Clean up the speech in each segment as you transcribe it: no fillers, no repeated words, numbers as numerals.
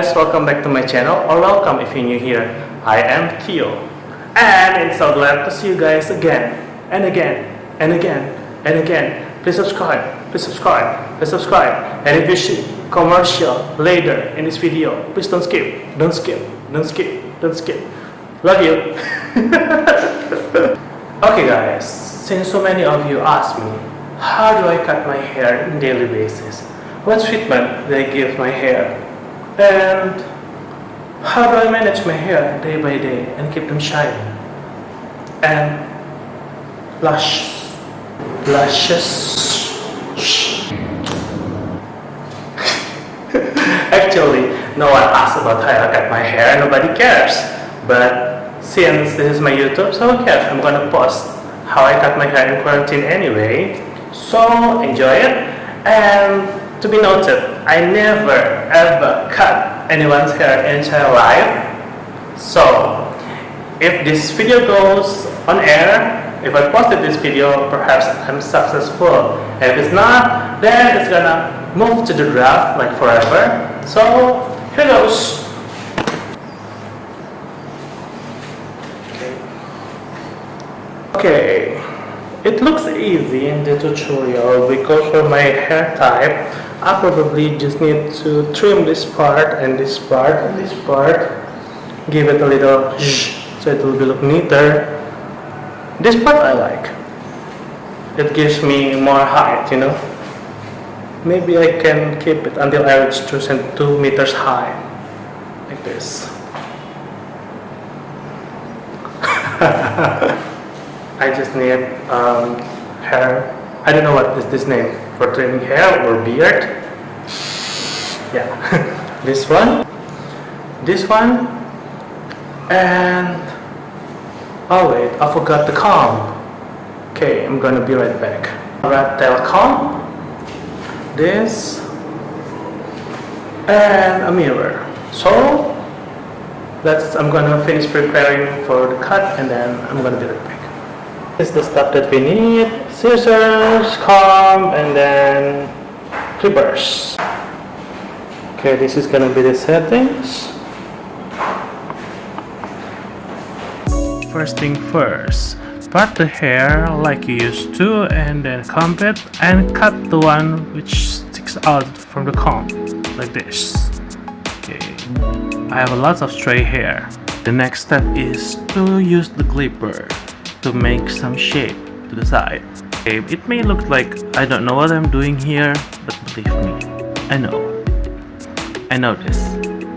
guys, welcome back to my channel, or welcome if you're new here. I am Theo, and I'm so glad to see you guys again, and again, and again, and again. Please subscribe, please subscribe, please subscribe. And if you see commercial later in this video, please don't skip, don't skip, don't skip, don't skip. Love you. Okay guys, since so many of you ask me, how do I cut my hair on a daily basis? What treatment do I give my hair? And how do I manage my hair day by day and keep them shining? And lashes. Actually, no one asks about how I cut my hair, nobody cares. But since this is my YouTube, so who cares? I'm gonna post how I cut my hair in quarantine anyway. So enjoy it. And to be noted, I never ever cut anyone's hair in entire life. So if this video goes on air, if I posted this video, perhaps I'm successful. And if it's not, then it's gonna move to the draft like forever. So here goes. Okay, it looks easy in the tutorial because for my hair type, I probably just need to trim this part and this part and this part, give it a little so it will look neater. This part I like. It gives me more height, you know. Maybe I can keep it until I reach 2 meters high, like this. I just need hair. I don't know what is this name for trimming hair or beard. Yeah, this one, and oh wait, I forgot the comb. Okay, I'm gonna be right back. Rat tail comb, this, and a mirror. So I'm gonna finish preparing for the cut, and then I'm gonna be right back. This is the stuff that we need: scissors, comb, and then clippers. Okay, this is gonna be the settings. First thing first, part the hair like you used to, and then comb it and cut the one which sticks out from the comb, like this. Okay, I have a lot of stray hair. The next step is to use the clipper to make some shape to the side. Okay, it may look like I don't know what I'm doing here, but believe me, I know this.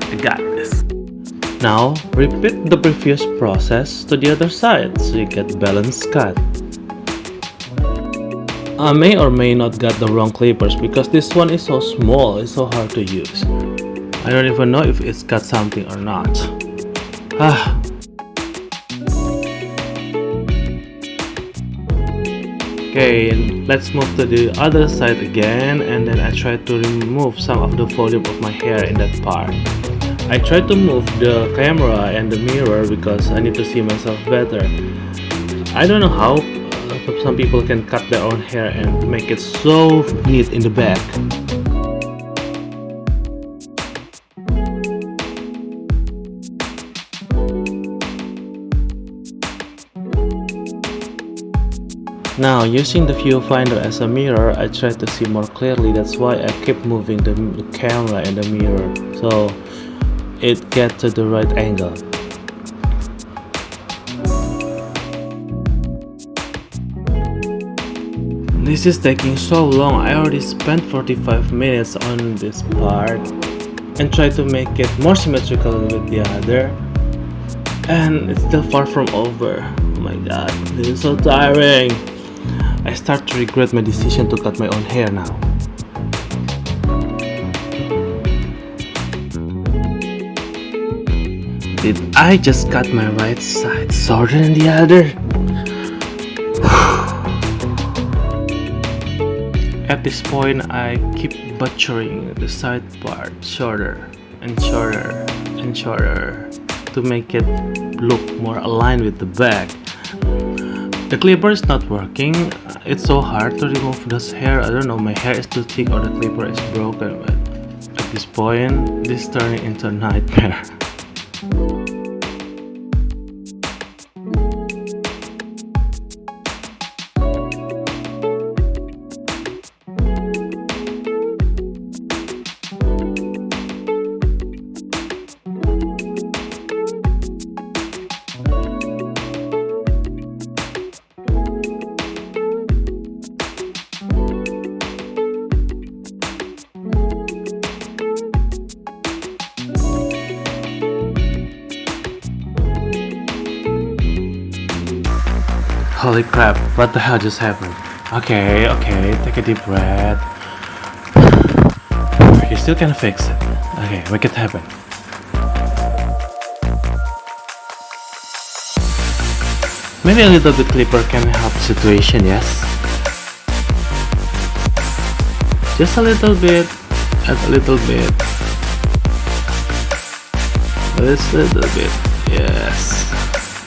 I got this. Now, repeat the previous process to the other side so you get balanced cut. I may or may not got the wrong clippers because this one is so small, it's so hard to use. I don't even know if it's got something or not. Okay, let's move to the other side again, and then I try to remove some of the volume of my hair in that part. I try to move the camera and the mirror because I need to see myself better. I don't know how some people can cut their own hair and make it so neat in the back. Now, using the viewfinder as a mirror, I try to see more clearly. That's why I keep moving the camera and the mirror so it gets to the right angle. This is taking so long. I already spent 45 minutes on this part and try to make it more symmetrical with the other, and it's still far from over. Oh my god, this is so tiring. I start to regret my decision to cut my own hair now. Did I just cut my right side shorter than the other? At this point, I keep butchering the side part shorter and shorter and shorter to make it look more aligned with the back. The clipper is not working. It's so hard to remove this hair. I don't know, my hair is too thick or the clipper is broken, but I this point, this turning into a nightmare. Holy crap, what the hell just happened? Okay, take a deep breath. You still can fix it. Okay, make it happen. Maybe a little bit clipper can help the situation, yes? Just a little bit, and a little bit. Just a little bit, yes.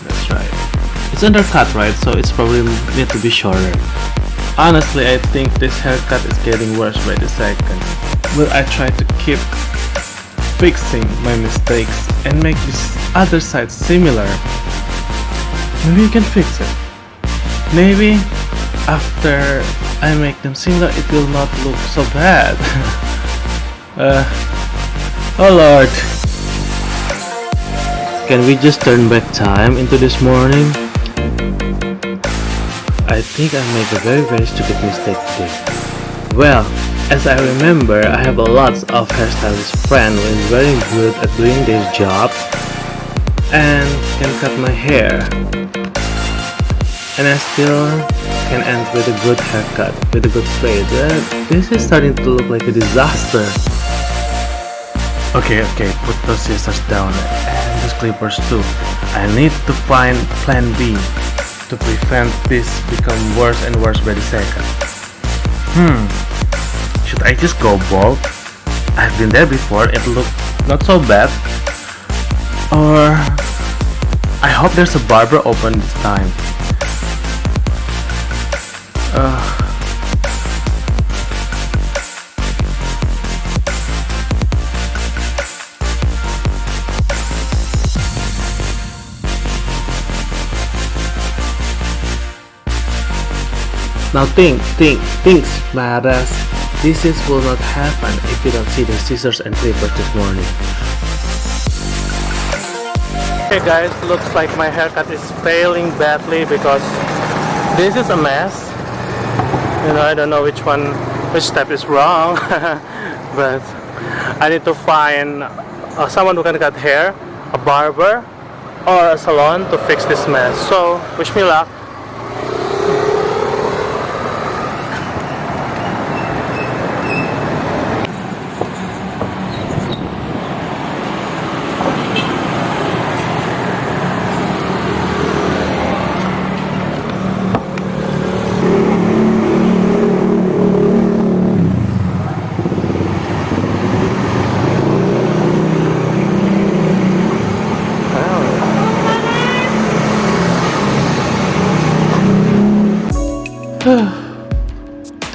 That's right. It's undercut, right? So it's probably need to be shorter. Honestly, I think this haircut is getting worse by the second. Will I try to keep fixing my mistakes and make this other side similar? Maybe you can fix it. Maybe after I make them similar, it will not look so bad. Oh Lord. Can we just turn back time into this morning? I think I made a very stupid mistake today. Well, as I remember, I have a lot of hairstylist friends who is very good at doing their job and can cut my hair. And I still can end with a good haircut, with a good fade. This is starting to look like a disaster. Okay, put those scissors down and those clippers too. I need to find plan B to prevent this become worse and worse by the second. Should I just go bald? I've been there before, it looked not so bad. Or I hope there's a barber open this time. Now think, badass. This will not happen if you don't see the scissors and clippers this morning. Okay guys, looks like my haircut is failing badly because this is a mess. You know, I don't know which step is wrong. But I need to find someone who can cut hair, a barber, or a salon to fix this mess. So, wish me luck.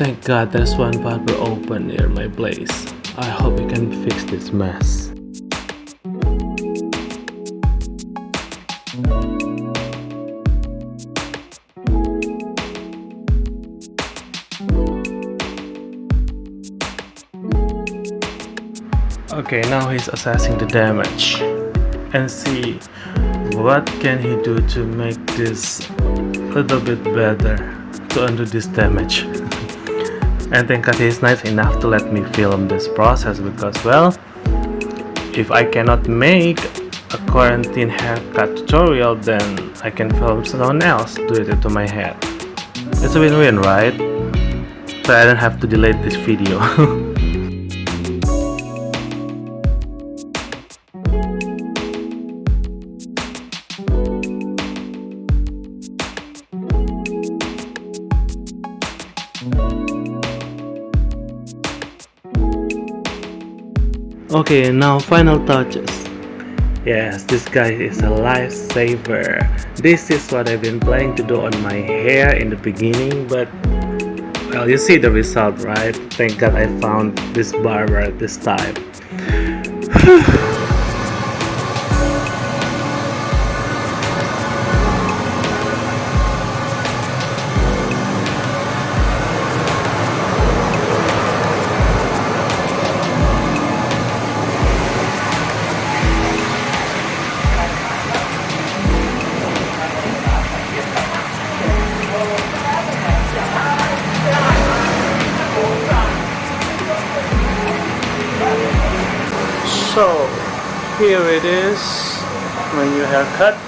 Thank God there's one barber open near my place. I hope we can fix this mess. Okay, now he's assessing the damage and see what can he do to make this a little bit better to undo this damage. And thank God he's nice enough to let me film this process because, well, if I cannot make a quarantine haircut tutorial, then I can film someone else do it to my head. It's a win-win, right? So I don't have to delete this video. Okay, now final touches. Yes, this guy is a lifesaver. This is what I've been planning to do on my hair in the beginning, but well, you see the result, right? Thank God I found this barber this time. So here it is, my new haircut,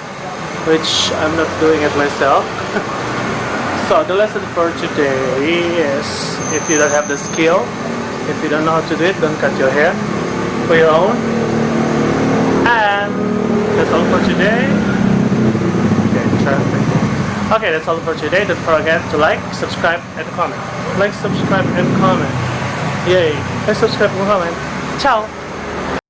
which I'm not doing it myself. So the lesson for today is, if you don't have the skill, if you don't know how to do it, don't cut your hair for your own. And that's all for today. Okay, traffic. Okay, that's all for today. Don't forget to like, subscribe, and comment. Like, subscribe, and comment. Yay! Like, subscribe, and comment. Ciao!